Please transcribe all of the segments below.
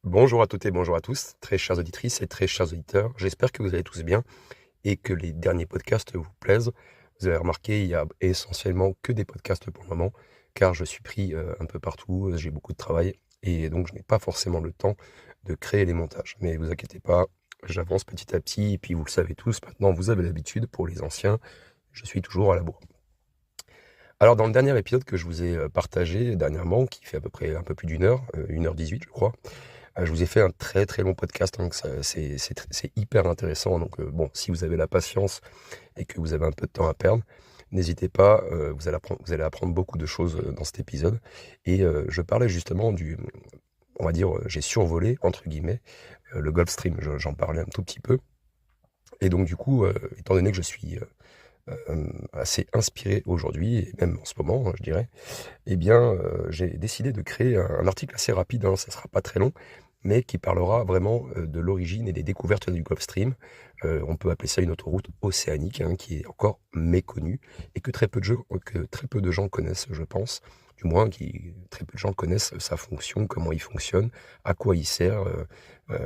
Bonjour à toutes et bonjour à tous, très chères auditrices et très chers auditeurs. J'espère que vous allez tous bien et que les derniers podcasts vous plaisent. Vous avez remarqué, il y a essentiellement que des podcasts pour le moment, car je suis pris un peu partout, j'ai beaucoup de travail et donc je n'ai pas forcément le temps de créer les montages. Mais vous inquiétez pas, j'avance petit à petit et puis vous le savez tous, maintenant vous avez l'habitude, pour les anciens, je suis toujours à la bourre. Alors dans le dernier épisode que je vous ai partagé dernièrement, qui fait à peu près un peu plus d'une heure, 1h18 je crois, je vous ai fait un très, très long podcast, donc ça c'est hyper intéressant, donc bon, si vous avez la patience et que vous avez un peu de temps à perdre, n'hésitez pas, vous allez apprendre beaucoup de choses, dans cet épisode et je parlais justement on va dire, j'ai «survolé» entre guillemets, le Gulf Stream. J'en parlais un tout petit peu et donc du coup, étant donné que je suis, assez inspiré aujourd'hui et même en ce moment, je dirais, eh bien, j'ai décidé de créer un article assez rapide, hein, ça sera pas très long, mais qui parlera vraiment, de l'origine et des découvertes du Gulf Stream. On peut appeler ça une autoroute océanique, hein, qui est encore méconnue et que très peu de gens connaissent, je pense. Du moins très peu de gens connaissent sa fonction, comment il fonctionne, à quoi il sert,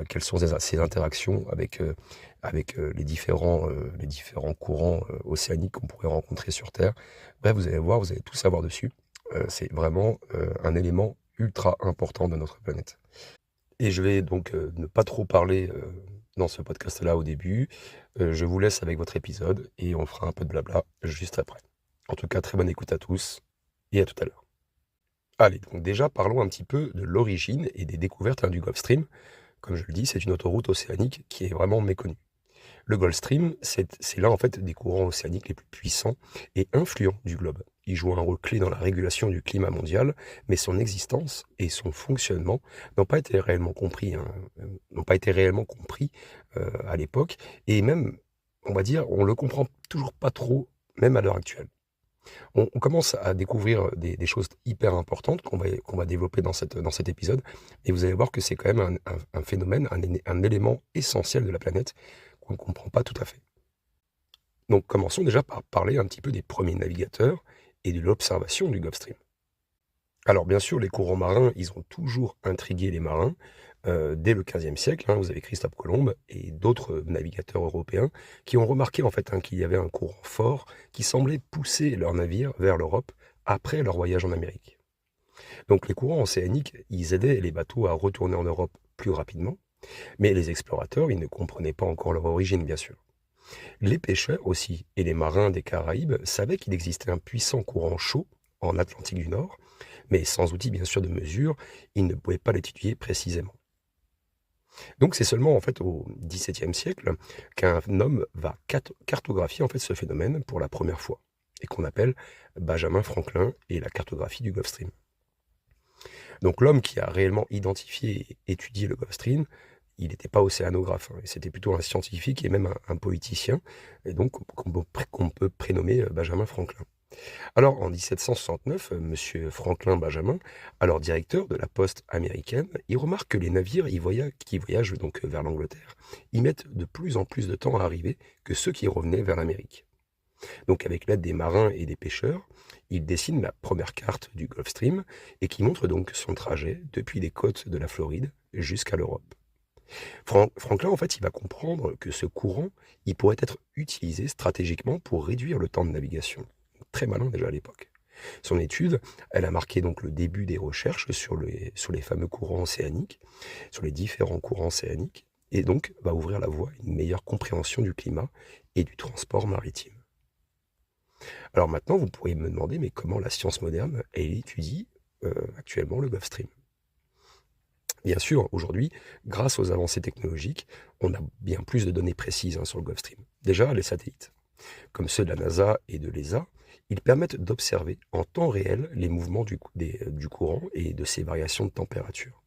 quelles sont ses interactions avec les différents courants, océaniques qu'on pourrait rencontrer sur terre. Bref, vous allez voir, vous allez tout savoir dessus. C'est vraiment, un élément ultra important de notre planète. Et je vais donc, ne pas trop parler, dans ce podcast-là au début. Je vous laisse avec votre épisode et on fera un peu de blabla juste après. En tout cas, très bonne écoute à tous et à tout à l'heure. Allez, donc déjà parlons un petit peu de l'origine et des découvertes, hein, du Gulf Stream. Comme je le dis, c'est une autoroute océanique qui est vraiment méconnue. Le Gulf Stream, c'est l'un en fait des courants océaniques les plus puissants et influents du globe. Il joue un rôle clé dans la régulation du climat mondial, mais son existence et son fonctionnement n'ont pas été réellement compris, hein, à l'époque, et même, on va dire, on le comprend toujours pas trop, même à l'heure actuelle. On commence à découvrir des choses hyper importantes qu'on va développer dans cet épisode, et vous allez voir que c'est quand même un phénomène, un élément essentiel de la planète qu'on ne comprend pas tout à fait. Donc commençons déjà par parler un petit peu des premiers navigateurs et de l'observation du Gulf Stream. Alors bien sûr, les courants marins, ils ont toujours intrigué les marins. Dès le XVe siècle, hein, vous avez Christophe Colomb et d'autres navigateurs européens qui ont remarqué en fait, hein, qu'il y avait un courant fort qui semblait pousser leurs navires vers l'Europe après leur voyage en Amérique. Donc les courants océaniques, ils aidaient les bateaux à retourner en Europe plus rapidement, mais les explorateurs, ils ne comprenaient pas encore leur origine, bien sûr. Les pêcheurs aussi et les marins des Caraïbes savaient qu'il existait un puissant courant chaud en Atlantique du Nord, mais sans outils bien sûr de mesure, ils ne pouvaient pas l'étudier précisément. Donc c'est seulement en fait au XVIIe siècle qu'un homme va cartographier en fait ce phénomène pour la première fois, et qu'on appelle Benjamin Franklin et la cartographie du Gulf Stream. Donc l'homme qui a réellement identifié et étudié le Gulf Stream, il n'était pas océanographe, hein, et c'était plutôt un scientifique et même un poéticien, et donc qu'on peut prénommer Benjamin Franklin. Alors en 1769, monsieur Franklin Benjamin, alors directeur de la poste américaine, il remarque que les navires qui voyagent donc vers l'Angleterre, ils mettent de plus en plus de temps à arriver que ceux qui revenaient vers l'Amérique. Donc avec l'aide des marins et des pêcheurs, il dessine la première carte du Gulf Stream et qui montre donc son trajet depuis les côtes de la Floride jusqu'à l'Europe. Franklin, en fait, il va comprendre que ce courant, il pourrait être utilisé stratégiquement pour réduire le temps de navigation. Très malin déjà à l'époque. Son étude, elle a marqué donc le début des recherches sur les fameux courants océaniques, sur les différents courants océaniques, et donc va ouvrir la voie à une meilleure compréhension du climat et du transport maritime. Alors maintenant, vous pourriez me demander, mais comment la science moderne, elle étudie actuellement le Gulf Stream? Bien sûr, aujourd'hui, grâce aux avancées technologiques, on a bien plus de données précises, hein, sur le Gulf Stream. Déjà, les satellites, comme ceux de la NASA et de l'ESA, ils permettent d'observer en temps réel les mouvements du courant et de ses variations de température.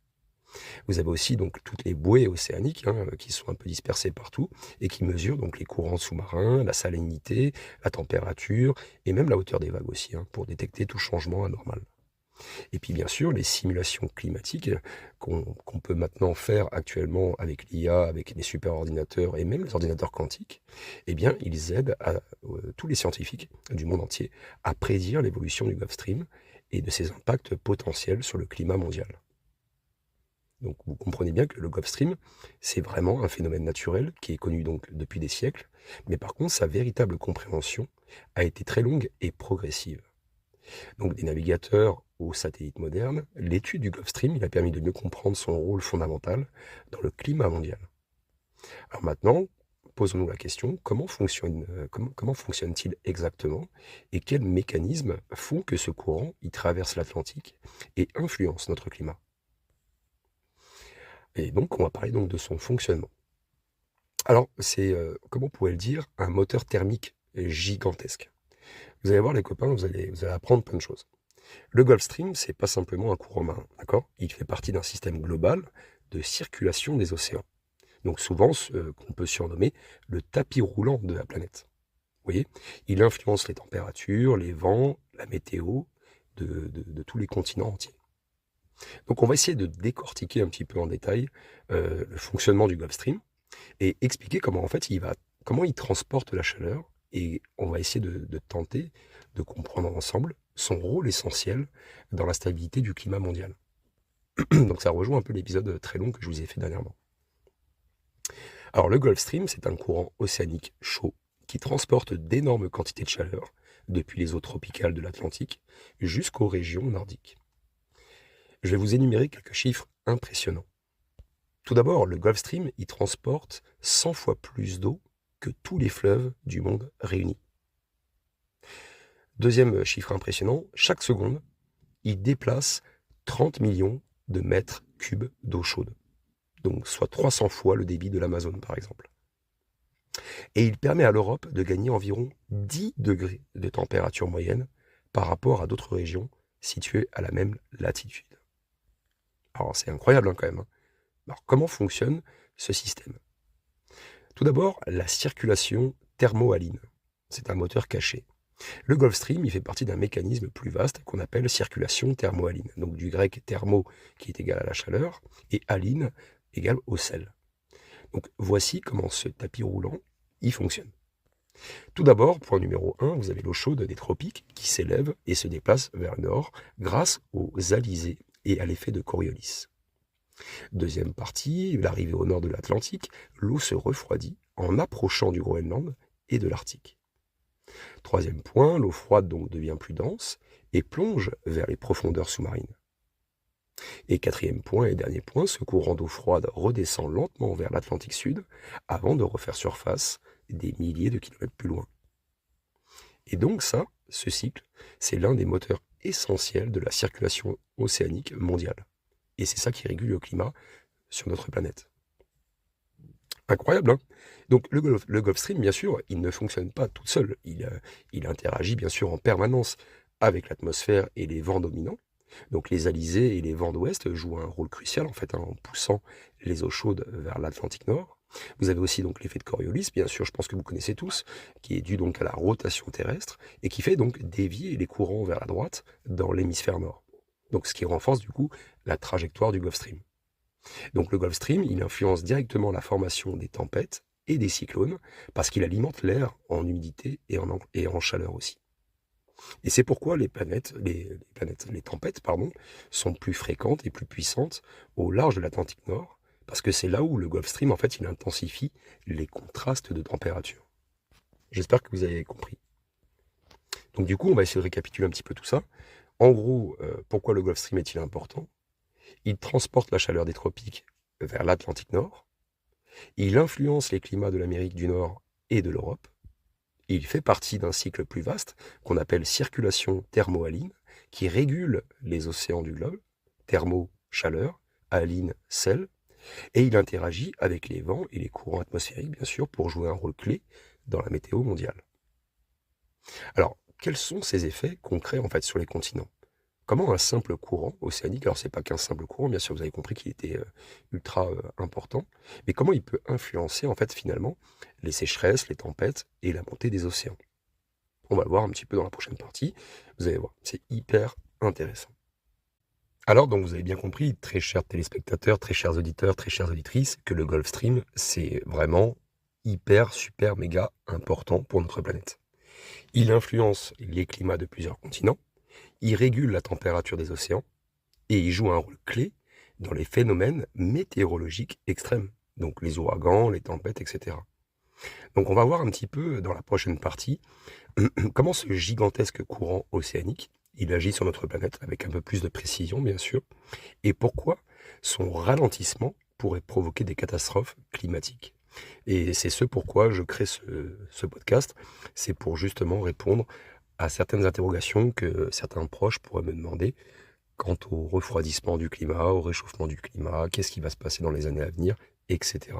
Vous avez aussi donc toutes les bouées océaniques, hein, qui sont un peu dispersées partout et qui mesurent donc les courants sous-marins, la salinité, la température et même la hauteur des vagues aussi, hein, pour détecter tout changement anormal. Et puis bien sûr, les simulations climatiques qu'on peut maintenant faire actuellement avec l'IA, avec les superordinateurs et même les ordinateurs quantiques, eh bien, ils aident tous les scientifiques du monde entier à prédire l'évolution du Gulf Stream et de ses impacts potentiels sur le climat mondial. Donc vous comprenez bien que le Gulf Stream, c'est vraiment un phénomène naturel qui est connu donc depuis des siècles, mais par contre sa véritable compréhension a été très longue et progressive. Donc des navigateurs aux satellites modernes, l'étude du Gulf Stream il a permis de mieux comprendre son rôle fondamental dans le climat mondial. Alors maintenant, posons-nous la question, comment fonctionne-t-il exactement et quels mécanismes font que ce courant il traverse l'Atlantique et influence notre climat? Et donc on va parler donc de son fonctionnement. Alors c'est, comment on pourrait le dire, un moteur thermique gigantesque. Vous allez voir les copains, vous allez apprendre plein de choses. Le Gulf Stream, c'est pas simplement un courant marin, d'accord? Il fait partie d'un système global de circulation des océans. Donc souvent, qu'on peut surnommer le tapis roulant de la planète. Vous voyez? Il influence les températures, les vents, la météo de tous les continents entiers. Donc on va essayer de décortiquer un petit peu en détail le fonctionnement du Gulf Stream et expliquer comment en fait comment il transporte la chaleur et on va essayer de tenter de comprendre ensemble son rôle essentiel dans la stabilité du climat mondial. Donc ça rejoint un peu l'épisode très long que je vous ai fait dernièrement. Alors le Gulf Stream, c'est un courant océanique chaud qui transporte d'énormes quantités de chaleur depuis les eaux tropicales de l'Atlantique jusqu'aux régions nordiques. Je vais vous énumérer quelques chiffres impressionnants. Tout d'abord, le Gulf Stream y transporte 100 fois plus d'eau que tous les fleuves du monde réunis. Deuxième chiffre impressionnant, chaque seconde, il déplace 30 millions de mètres cubes d'eau chaude. Donc soit 300 fois le débit de l'Amazone par exemple. Et il permet à l'Europe de gagner environ 10 degrés de température moyenne par rapport à d'autres régions situées à la même latitude. Alors c'est incroyable quand même. Alors comment fonctionne ce système? Tout d'abord, la circulation thermohaline. C'est un moteur caché. Le Gulf Stream, il fait partie d'un mécanisme plus vaste qu'on appelle circulation thermohaline. Donc du grec thermo qui est égal à la chaleur et haline égale au sel. Donc voici comment ce tapis roulant y fonctionne. Tout d'abord, point numéro 1, vous avez l'eau chaude des tropiques qui s'élève et se déplace vers le nord grâce aux alizés et à l'effet de Coriolis. Deuxième partie, l'arrivée au nord de l'Atlantique, l'eau se refroidit en approchant du Groenland et de l'Arctique. Troisième point, l'eau froide donc devient plus dense et plonge vers les profondeurs sous-marines. Et quatrième point et dernier point, ce courant d'eau froide redescend lentement vers l'Atlantique Sud avant de refaire surface des milliers de kilomètres plus loin. Et donc ça, ce cycle, c'est l'un des moteurs essentiels de la circulation océanique mondiale. Et c'est ça qui régule le climat sur notre planète. Incroyable, hein? Donc le Gulf Stream, bien sûr, il ne fonctionne pas tout seul. Il interagit bien sûr en permanence avec l'atmosphère et les vents dominants. Donc les alizés et les vents d'ouest jouent un rôle crucial en fait en poussant les eaux chaudes vers l'Atlantique Nord. Vous avez aussi donc l'effet de Coriolis, bien sûr, je pense que vous connaissez tous, qui est dû donc à la rotation terrestre et qui fait donc dévier les courants vers la droite dans l'hémisphère nord. Donc ce qui renforce du coup la trajectoire du Gulf Stream. Donc le Gulf Stream, il influence directement la formation des tempêtes et des cyclones parce qu'il alimente l'air en humidité et en chaleur aussi. Et c'est pourquoi les tempêtes, sont plus fréquentes et plus puissantes au large de l'Atlantique Nord, parce que c'est là où le Gulf Stream, en fait, il intensifie les contrastes de température. J'espère que vous avez compris. Donc du coup, on va essayer de récapituler un petit peu tout ça. En gros, pourquoi le Gulf Stream est-il important? Il transporte la chaleur des tropiques vers l'Atlantique Nord. Il influence les climats de l'Amérique du Nord et de l'Europe. Il fait partie d'un cycle plus vaste qu'on appelle circulation thermohaline, qui régule les océans du globe, thermo, chaleur, haline, sel, et il interagit avec les vents et les courants atmosphériques, bien sûr, pour jouer un rôle clé dans la météo mondiale. Alors, quels sont ces effets concrets en fait sur les continents? Comment un simple courant océanique, alors c'est pas qu'un simple courant, bien sûr, vous avez compris qu'il était ultra important, mais comment il peut influencer en fait finalement les sécheresses, les tempêtes et la montée des océans? On va le voir un petit peu dans la prochaine partie, vous allez voir, c'est hyper intéressant. Alors donc vous avez bien compris, très chers téléspectateurs, très chers auditeurs, très chères auditrices, que le Gulf Stream, c'est vraiment hyper, super, méga important pour notre planète. Il influence les climats de plusieurs continents, il régule la température des océans et il joue un rôle clé dans les phénomènes météorologiques extrêmes, donc les ouragans, les tempêtes, etc. Donc on va voir un petit peu dans la prochaine partie comment ce gigantesque courant océanique, il agit sur notre planète avec un peu plus de précision bien sûr, et pourquoi son ralentissement pourrait provoquer des catastrophes climatiques. Et c'est ce pourquoi je crée ce podcast, c'est pour justement répondre à certaines interrogations que certains proches pourraient me demander quant au refroidissement du climat, au réchauffement du climat, qu'est-ce qui va se passer dans les années à venir, etc.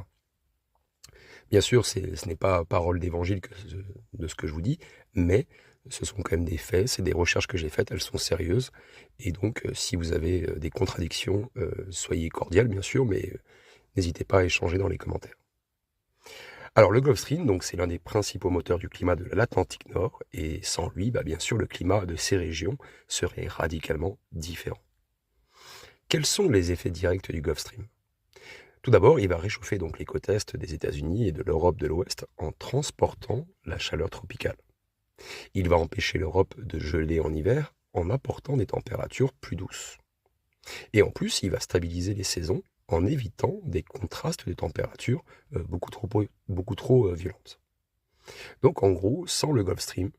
Bien sûr, ce n'est pas parole d'évangile de ce que je vous dis, mais ce sont quand même des faits, c'est des recherches que j'ai faites, elles sont sérieuses. Et donc, si vous avez des contradictions, soyez cordial, bien sûr, mais n'hésitez pas à échanger dans les commentaires. Alors, le Gulf Stream, donc, c'est l'un des principaux moteurs du climat de l'Atlantique Nord, et sans lui, bien sûr, le climat de ces régions serait radicalement différent. Quels sont les effets directs du Gulf Stream? Tout d'abord, il va réchauffer donc les côtes est des États-Unis et de l'Europe de l'Ouest en transportant la chaleur tropicale. Il va empêcher l'Europe de geler en hiver en apportant des températures plus douces. Et en plus, il va stabiliser les saisons en évitant des contrastes de températures beaucoup trop violentes. Donc en gros, sans le Gulf Stream,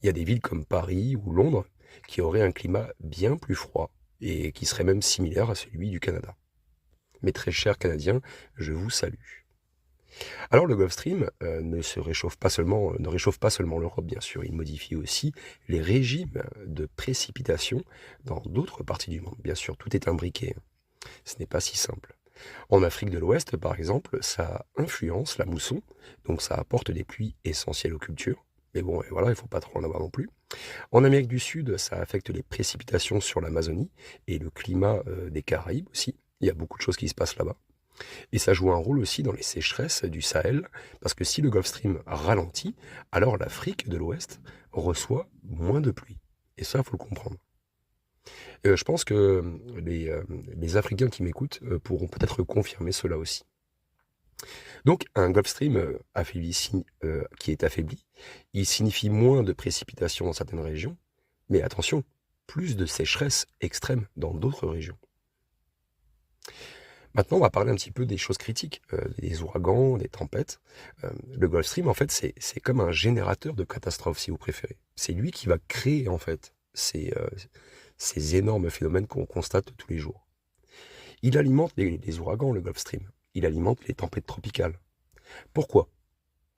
il y a des villes comme Paris ou Londres qui auraient un climat bien plus froid et qui serait même similaire à celui du Canada. Mes très chers Canadiens, je vous salue. Alors le Gulf Stream ne réchauffe pas seulement l'Europe, bien sûr, il modifie aussi les régimes de précipitation dans d'autres parties du monde. Bien sûr, tout est imbriqué, ce n'est pas si simple. En Afrique de l'Ouest, par exemple, ça influence la mousson, donc ça apporte des pluies essentielles aux cultures. Mais bon, et voilà, il ne faut pas trop en avoir non plus. En Amérique du Sud, ça affecte les précipitations sur l'Amazonie et le climat des Caraïbes aussi. Il y a beaucoup de choses qui se passent là-bas. Et ça joue un rôle aussi dans les sécheresses du Sahel, parce que si le Gulf Stream ralentit, alors l'Afrique de l'Ouest reçoit moins de pluie. Et ça, il faut le comprendre. Je pense que les Africains qui m'écoutent pourront peut-être confirmer cela aussi. Donc un Gulf Stream qui est affaibli, il signifie moins de précipitations dans certaines régions, mais attention, plus de sécheresse extrême dans d'autres régions. Maintenant, on va parler un petit peu des choses critiques, des ouragans, des tempêtes. Le Gulf Stream, en fait, c'est comme un générateur de catastrophes, si vous préférez. C'est lui qui va créer, en fait, ces énormes phénomènes qu'on constate tous les jours. Il alimente les ouragans, le Gulf Stream. Il alimente les tempêtes tropicales. Pourquoi?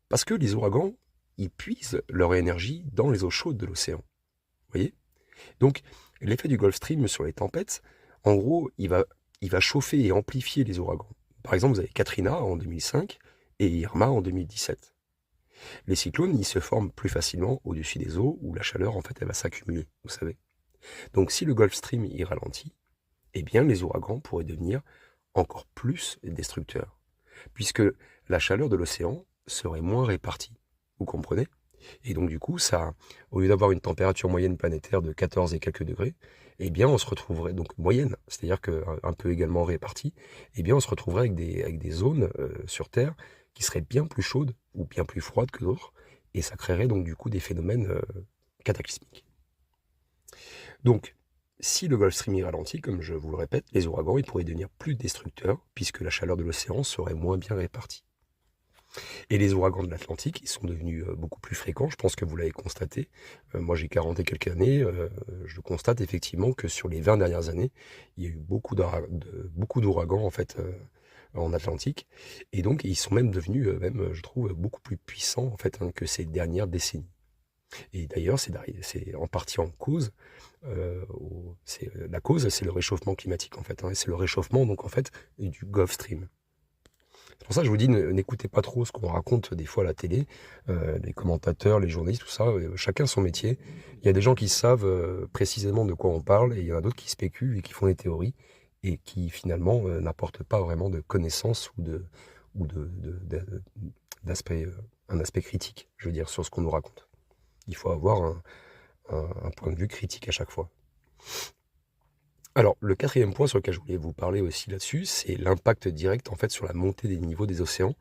Parce que les ouragans, ils puisent leur énergie dans les eaux chaudes de l'océan. Vous voyez? Donc, l'effet du Gulf Stream sur les tempêtes, en gros, il va chauffer et amplifier les ouragans. Par exemple, vous avez Katrina en 2005 et Irma en 2017. Les cyclones, ils se forment plus facilement au-dessus des eaux où la chaleur, en fait, elle va s'accumuler, vous savez. Donc, si le Gulf Stream y ralentit, eh bien, les ouragans pourraient devenir encore plus destructeurs, puisque la chaleur de l'océan serait moins répartie. Vous comprenez? Et donc, du coup, ça, au lieu d'avoir une température moyenne planétaire de 14 et quelques degrés, eh bien, on se retrouverait, donc moyenne, c'est-à-dire qu'un peu également répartie, eh bien, on se retrouverait avec des zones sur Terre qui seraient bien plus chaudes ou bien plus froides que d'autres, et ça créerait donc du coup des phénomènes cataclysmiques. Donc, si le Gulf Stream y ralentit, comme je vous le répète, les ouragans ils pourraient devenir plus destructeurs, puisque la chaleur de l'océan serait moins bien répartie. Et les ouragans de l'Atlantique, ils sont devenus beaucoup plus fréquents, je pense que vous l'avez constaté. Moi j'ai 40 et quelques années, je constate effectivement que sur les 20 dernières années, il y a eu beaucoup d'ouragans en fait en Atlantique, et donc ils sont même devenus, je trouve, beaucoup plus puissants en fait que ces dernières décennies. Et d'ailleurs, c'est en partie en cause, la cause, c'est le réchauffement climatique en fait, et c'est le réchauffement donc en fait du Gulf Stream. C'est pour ça que je vous dis, n'écoutez pas trop ce qu'on raconte des fois à la télé, les commentateurs, les journalistes, tout ça, chacun son métier. Il y a des gens qui savent précisément de quoi on parle, et il y en a d'autres qui spéculent et qui font des théories, et qui finalement n'apportent pas vraiment de connaissances d'aspect, un aspect critique, je veux dire, sur ce qu'on nous raconte. Il faut avoir un point de vue critique à chaque fois. Alors, le quatrième point sur lequel je voulais vous parler aussi là-dessus, c'est l'impact direct en fait sur la montée des niveaux des océans.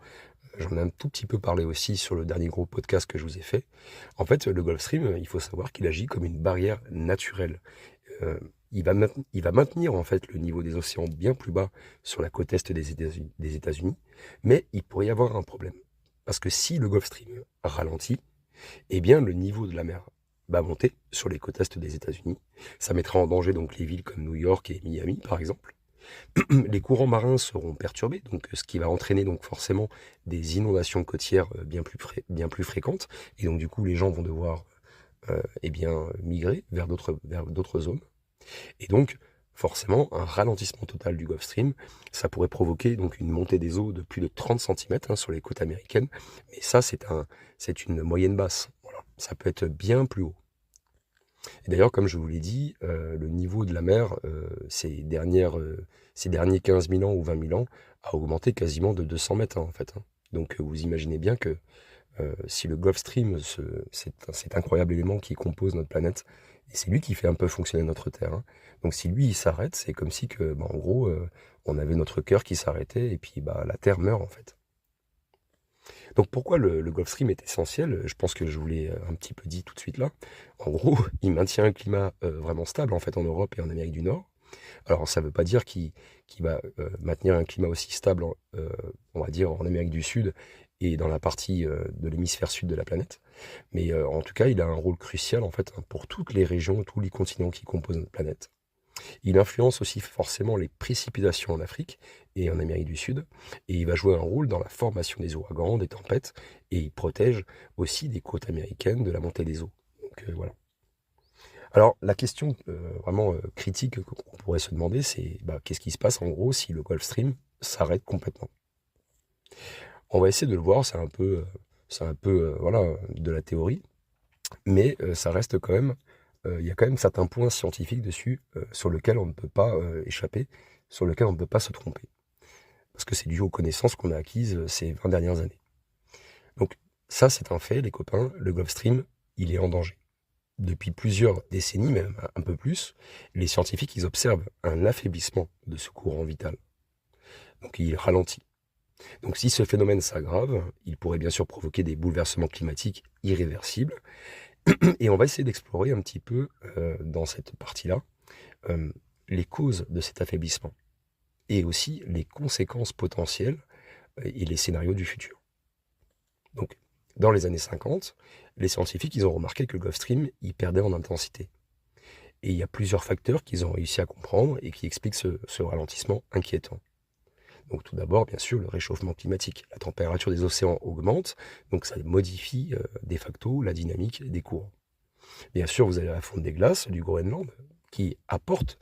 J'en ai un tout petit peu parlé aussi sur le dernier gros podcast que je vous ai fait. En fait, le Gulf Stream, il faut savoir qu'il agit comme une barrière naturelle. il va maintenir en fait le niveau des océans bien plus bas sur la côte est des États-Unis, mais il pourrait y avoir un problème. Parce que si le Gulf Stream ralentit, eh bien le niveau de la mer va monter sur les côtes est des États-Unis. Ça mettra en danger donc les villes comme New York et Miami par exemple. Les courants marins seront perturbés, donc ce qui va entraîner donc forcément des inondations côtières bien plus fréquentes, et donc du coup les gens vont devoir eh bien migrer vers d'autres zones. Et donc, forcément, un ralentissement total du Gulf Stream, ça pourrait provoquer donc une montée des eaux de plus de 30 centimètres sur les côtes américaines. Mais ça, c'est une moyenne basse. Voilà. Ça peut être bien plus haut. Et d'ailleurs, comme je vous l'ai dit, le niveau de la mer, ces derniers 15 000 ans ou 20 000 ans, a augmenté quasiment de 200 mètres, en fait. Donc, vous imaginez bien que si le Gulf Stream, cet incroyable élément qui compose notre planète, et c'est lui qui fait un peu fonctionner notre Terre, hein. Donc si lui il s'arrête, c'est comme si que, bah, en gros, on avait notre cœur qui s'arrêtait et puis bah, la Terre meurt en fait. Donc pourquoi le Gulf Stream est essentiel? Je pense que je vous l'ai un petit peu dit tout de suite là. En gros, il maintient un climat vraiment stable en fait en Europe et en Amérique du Nord. Alors ça ne veut pas dire qu'il va maintenir un climat aussi stable, on va dire, en Amérique du Sud et dans la partie de l'hémisphère sud de la planète. Mais en tout cas, il a un rôle crucial en fait, hein, pour toutes les régions, tous les continents qui composent notre planète. Il influence aussi forcément les précipitations en Afrique et en Amérique du Sud, et il va jouer un rôle dans la formation des ouragans, des tempêtes, et il protège aussi des côtes américaines de la montée des eaux. Donc voilà. Alors la question vraiment critique qu'on pourrait se demander, c'est bah, qu'est-ce qui se passe en gros si le Gulf Stream s'arrête complètement? On va essayer de le voir, c'est un peu voilà, de la théorie, mais ça reste quand même, il y a quand même certains points scientifiques dessus sur lesquels on ne peut pas échapper, sur lesquels on ne peut pas se tromper. Parce que c'est dû aux connaissances qu'on a acquises ces 20 dernières années. Donc ça, c'est un fait, les copains, le Gulf Stream, il est en danger. Depuis plusieurs décennies, même un peu plus, les scientifiques, ils observent un affaiblissement de ce courant vital. Donc il ralentit. Donc si ce phénomène s'aggrave, il pourrait bien sûr provoquer des bouleversements climatiques irréversibles. Et on va essayer d'explorer un petit peu dans cette partie-là euh, les causes de cet affaiblissement et aussi les conséquences potentielles et les scénarios du futur. Donc, dans les années 50, les scientifiques ils ont remarqué que le Gulf Stream il perdait en intensité. Et il y a plusieurs facteurs qu'ils ont réussi à comprendre et qui expliquent ce ralentissement inquiétant. Donc tout d'abord, bien sûr, le réchauffement climatique. La température des océans augmente, donc ça modifie de facto la dynamique des courants. Bien sûr, vous avez la fonte des glaces du Groenland qui apporte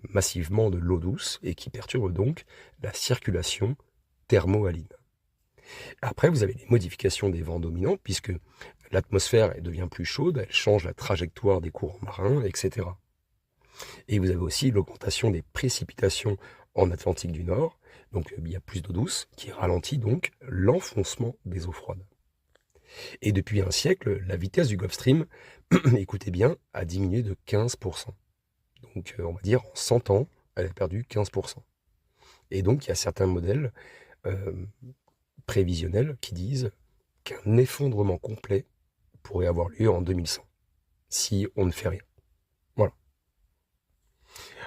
massivement de l'eau douce et qui perturbe donc la circulation thermohaline. Après, vous avez les modifications des vents dominants puisque l'atmosphère elle devient plus chaude, elle change la trajectoire des courants marins, etc. Et vous avez aussi l'augmentation des précipitations en Atlantique du Nord, donc il y a plus d'eau douce qui ralentit donc l'enfoncement des eaux froides. Et depuis un siècle, la vitesse du Gulf Stream, écoutez bien, a diminué de 15%. Donc on va dire en 100 ans, elle a perdu 15%. Et donc il y a certains modèles euh, prévisionnels qui disent qu'un effondrement complet pourrait avoir lieu en 2100, si on ne fait rien. Voilà.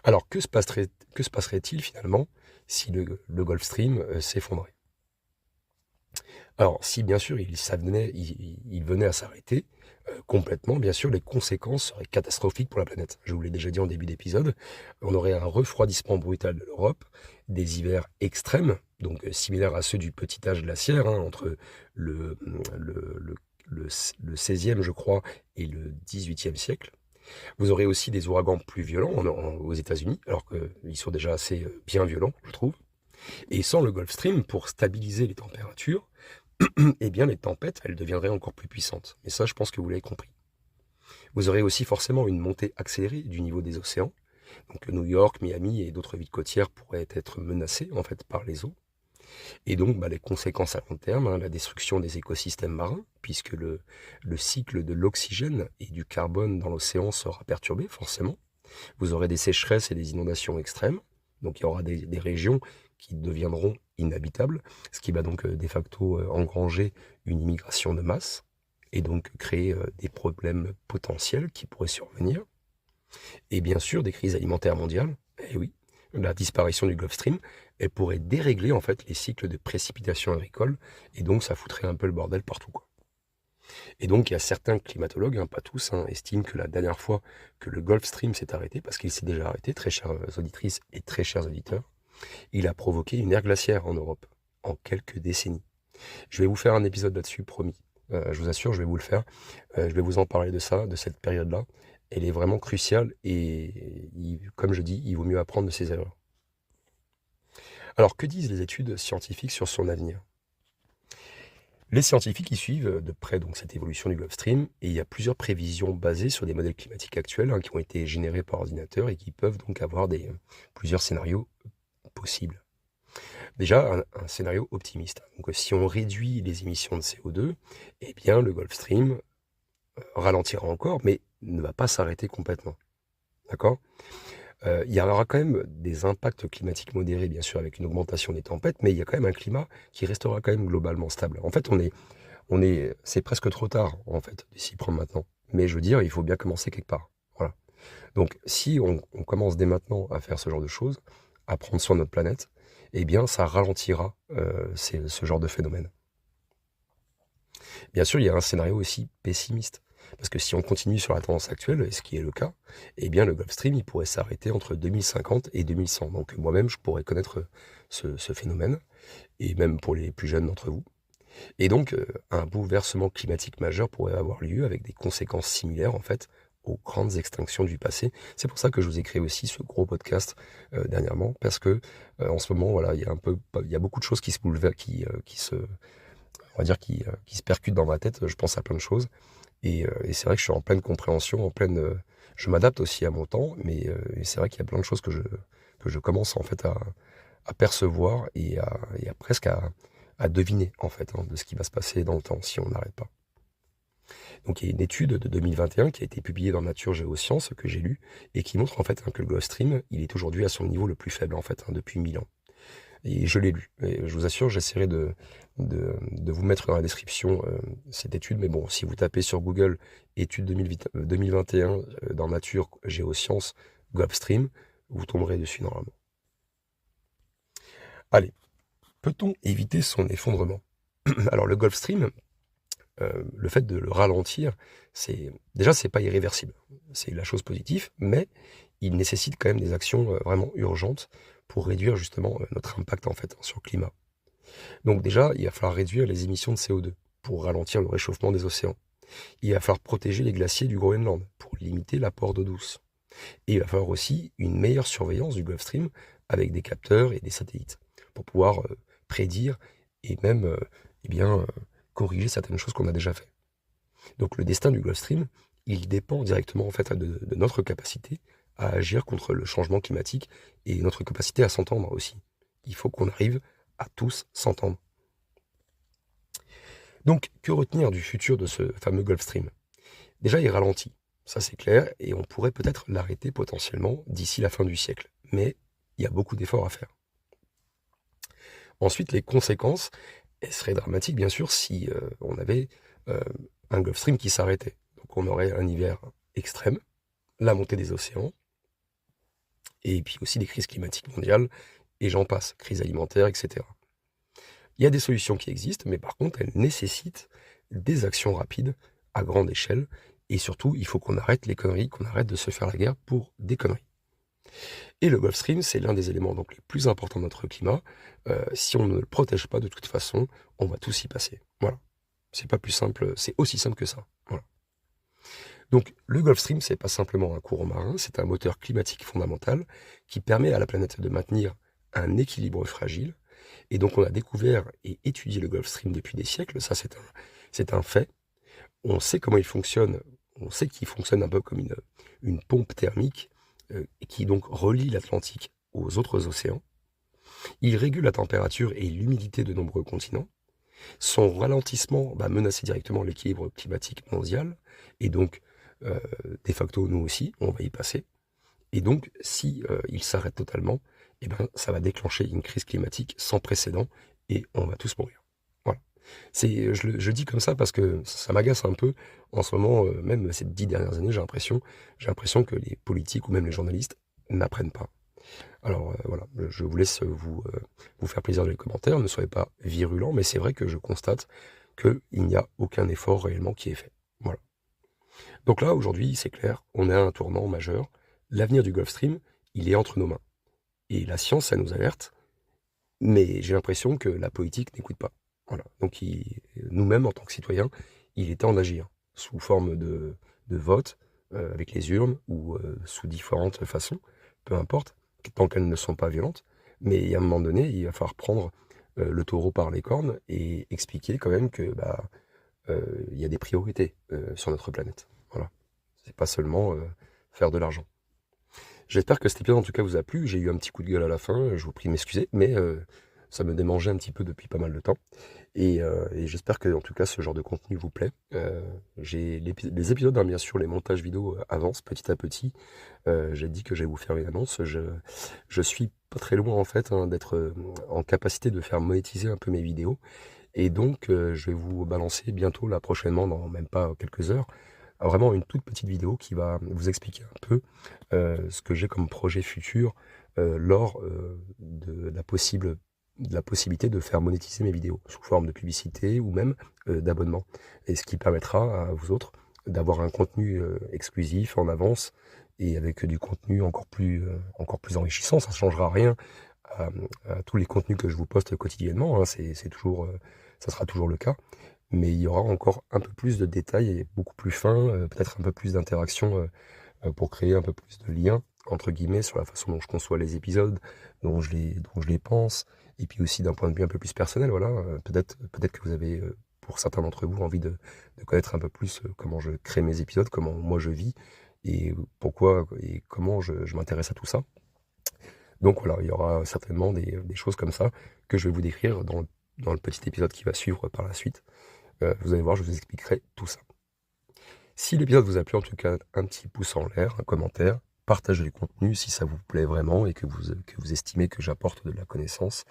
Alors que se passerait-il finalement si le Gulf Stream s'effondrait? Alors, si bien sûr il venait à s'arrêter complètement, bien sûr, les conséquences seraient catastrophiques pour la planète. Je vous l'ai déjà dit en début d'épisode, on aurait un refroidissement brutal de l'Europe, des hivers extrêmes, donc similaires à ceux du petit âge glaciaire, hein, entre le, le, le, le 16e, je crois, et le 18e siècle. Vous aurez aussi des ouragans plus violents aux États-Unis, alors qu'ils sont déjà assez bien violents, je trouve. Et sans le Gulf Stream, pour stabiliser les températures, eh bien les tempêtes, elles deviendraient encore plus puissantes. Et ça, je pense que vous l'avez compris. Vous aurez aussi forcément une montée accélérée du niveau des océans. Donc New York, Miami et d'autres villes côtières pourraient être menacées en fait par les eaux. Et donc bah, les conséquences à long terme, hein, la destruction des écosystèmes marins, puisque le cycle de l'oxygène et du carbone dans l'océan sera perturbé forcément. Vous aurez des sécheresses et des inondations extrêmes. Donc il y aura des régions qui deviendront inhabitables, ce qui va donc de facto engranger une immigration de masse et donc créer des problèmes potentiels qui pourraient survenir. Et bien sûr, des crises alimentaires mondiales, eh oui, la disparition du Gulf Stream, elle pourrait dérégler en fait les cycles de précipitations agricoles, et donc ça foutrait un peu le bordel partout, quoi. Et donc il y a certains climatologues, pas tous, estiment que la dernière fois que le Gulf Stream s'est arrêté, parce qu'il s'est déjà arrêté, très chères auditrices et très chers auditeurs, il a provoqué une ère glaciaire en Europe, en quelques décennies. Je vais vous faire un épisode là-dessus, promis. Je vous assure, je vais vous le faire. Je vais vous en parler de ça, de cette période-là. Elle est vraiment cruciale et, comme je dis, il vaut mieux apprendre de ses erreurs. Alors, que disent les études scientifiques sur son avenir? Les scientifiques y suivent de près donc cette évolution du Gulf Stream et il y a plusieurs prévisions basées sur des modèles climatiques actuels qui ont été générés par ordinateur et qui peuvent donc avoir plusieurs scénarios possibles. Déjà, un scénario optimiste. Donc, si on réduit les émissions de CO2, eh bien, le Gulf Stream ralentira encore, mais ne va pas s'arrêter complètement. D'accord? Il y aura quand même des impacts climatiques modérés, bien sûr, avec une augmentation des tempêtes, mais il y a quand même un climat qui restera quand même globalement stable. En fait, c'est presque trop tard, en fait, de s'y prendre maintenant. Mais je veux dire, il faut bien commencer quelque part. Voilà. Donc, si on commence dès maintenant à faire ce genre de choses, à prendre soin de notre planète, eh bien, ça ralentira ce genre de phénomène. Bien sûr, il y a un scénario aussi pessimiste. Parce que si on continue sur la tendance actuelle, et ce qui est le cas, eh bien le Gulf Stream, il pourrait s'arrêter entre 2050 et 2100. Donc moi-même, je pourrais connaître ce phénomène, et même pour les plus jeunes d'entre vous. Et donc, un bouleversement climatique majeur pourrait avoir lieu avec des conséquences similaires, en fait, aux grandes extinctions du passé. C'est pour ça que je vous ai créé aussi ce gros podcast dernièrement, parce que en ce moment, voilà, il y a beaucoup de choses qui se bouleversent, on va dire, qui se percutent dans ma tête. Je pense à plein de choses. Et c'est vrai que je suis en pleine compréhension, je m'adapte aussi à mon temps, mais c'est vrai qu'il y a plein de choses que je commence en fait à percevoir et presque à deviner en fait de ce qui va se passer dans le temps si on n'arrête pas. Donc il y a une étude de 2021 qui a été publiée dans Nature Géosciences que j'ai lue et qui montre en fait que le Gulf Stream, il est aujourd'hui à son niveau le plus faible en fait depuis 1000 ans. Et je l'ai lu. Et je vous assure, j'essaierai de vous mettre dans la description cette étude. Mais bon, si vous tapez sur Google étude 2021 dans Nature Géosciences Gulf Stream, vous tomberez dessus normalement. Allez, peut-on éviter son effondrement? Alors le Gulf Stream, le fait de le ralentir, c'est pas irréversible. C'est la chose positive, mais il nécessite quand même des actions vraiment urgentes pour réduire justement notre impact en fait sur le climat. Donc déjà, il va falloir réduire les émissions de CO2 pour ralentir le réchauffement des océans. Il va falloir protéger les glaciers du Groenland pour limiter l'apport d'eau douce. Et il va falloir aussi une meilleure surveillance du Gulf Stream avec des capteurs et des satellites pour pouvoir prédire et même corriger certaines choses qu'on a déjà fait. Donc le destin du Gulf Stream, il dépend directement en fait de notre capacité à agir contre le changement climatique et notre capacité à s'entendre aussi. Il faut qu'on arrive à tous s'entendre. Donc, que retenir du futur de ce fameux Gulf Stream? Déjà, il ralentit, ça c'est clair, et on pourrait peut-être l'arrêter potentiellement d'ici la fin du siècle. Mais il y a beaucoup d'efforts à faire. Ensuite, les conséquences, elles seraient dramatiques bien sûr si on avait un Gulf Stream qui s'arrêtait. Donc on aurait un hiver extrême, la montée des océans, et puis aussi des crises climatiques mondiales, et j'en passe, crise alimentaire, etc. Il y a des solutions qui existent, mais par contre, elles nécessitent des actions rapides, à grande échelle, et surtout, il faut qu'on arrête les conneries, qu'on arrête de se faire la guerre pour des conneries. Et le Gulf Stream, c'est l'un des éléments donc les plus importants de notre climat. Si on ne le protège pas de toute façon, on va tous y passer. Voilà. C'est pas plus simple, c'est aussi simple que ça. Voilà. Donc le Gulf Stream, c'est pas simplement un courant marin, c'est un moteur climatique fondamental qui permet à la planète de maintenir un équilibre fragile. Et donc on a découvert et étudié le Gulf Stream depuis des siècles, ça c'est un fait. On sait comment il fonctionne, on sait qu'il fonctionne un peu comme une pompe thermique qui donc relie l'Atlantique aux autres océans. Il régule la température et l'humidité de nombreux continents. Son ralentissement va menacer directement l'équilibre climatique mondial, et donc, de facto, nous aussi, on va y passer. Et donc, si il s'arrête totalement, eh ben, ça va déclencher une crise climatique sans précédent, et on va tous mourir. Voilà. Je le dis comme ça parce que ça m'agace un peu en ce moment, même ces 10 dernières années, j'ai l'impression que les politiques ou même les journalistes n'apprennent pas. Alors, voilà, je vous laisse vous faire plaisir dans les commentaires, ne soyez pas virulents, mais c'est vrai que je constate qu'il n'y a aucun effort réellement qui est fait. Voilà. Donc là, aujourd'hui, c'est clair, on est à un tournant majeur. L'avenir du Gulf Stream, il est entre nos mains. Et la science, ça nous alerte, mais j'ai l'impression que la politique n'écoute pas. Voilà. Donc nous-mêmes, en tant que citoyens, il est temps d'agir sous forme de vote, avec les urnes ou sous différentes façons, peu importe, tant qu'elles ne sont pas violentes. Mais à un moment donné, il va falloir prendre le taureau par les cornes et expliquer quand même que il y a des priorités sur notre planète. Voilà. C'est pas seulement faire de l'argent. J'espère que cet épisode en tout cas vous a plu. J'ai eu un petit coup de gueule à la fin, je vous prie de m'excuser, mais ça me démangeait un petit peu depuis pas mal de temps. Et j'espère que en tout cas ce genre de contenu vous plaît. Les épisodes, hein, bien sûr, les montages vidéo avancent petit à petit. J'ai dit que j'allais vous faire une annonce. Je suis pas très loin en fait d'être en capacité de faire monétiser un peu mes vidéos. Et donc je vais vous balancer bientôt, là prochainement, dans même pas quelques heures, vraiment une toute petite vidéo qui va vous expliquer un peu ce que j'ai comme projet futur lors de la possibilité de faire monétiser mes vidéos sous forme de publicité ou même d'abonnement. Et ce qui permettra à vous autres d'avoir un contenu exclusif en avance et avec du contenu encore plus enrichissant. Ça ne changera rien à, à tous les contenus que je vous poste quotidiennement, hein. C'est toujours, ça sera toujours le cas. Mais il y aura encore un peu plus de détails et beaucoup plus fin, peut-être un peu plus d'interaction pour créer un peu plus de liens, entre guillemets, sur la façon dont je conçois les épisodes, dont je les pense, et puis aussi d'un point de vue un peu plus personnel, voilà. Peut-être que vous avez, pour certains d'entre vous, envie de connaître un peu plus comment je crée mes épisodes, comment moi je vis, et pourquoi et comment je m'intéresse à tout ça. Donc voilà, il y aura certainement des choses comme ça que je vais vous décrire dans le petit épisode qui va suivre par la suite. Vous allez voir, je vous expliquerai tout ça. Si l'épisode vous a plu, en tout cas, un petit pouce en l'air, un commentaire, partagez le contenu si ça vous plaît vraiment et que vous estimez que j'apporte de la connaissance.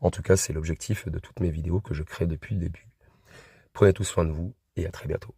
En tout cas, c'est l'objectif de toutes mes vidéos que je crée depuis le début. Prenez tout soin de vous et à très bientôt.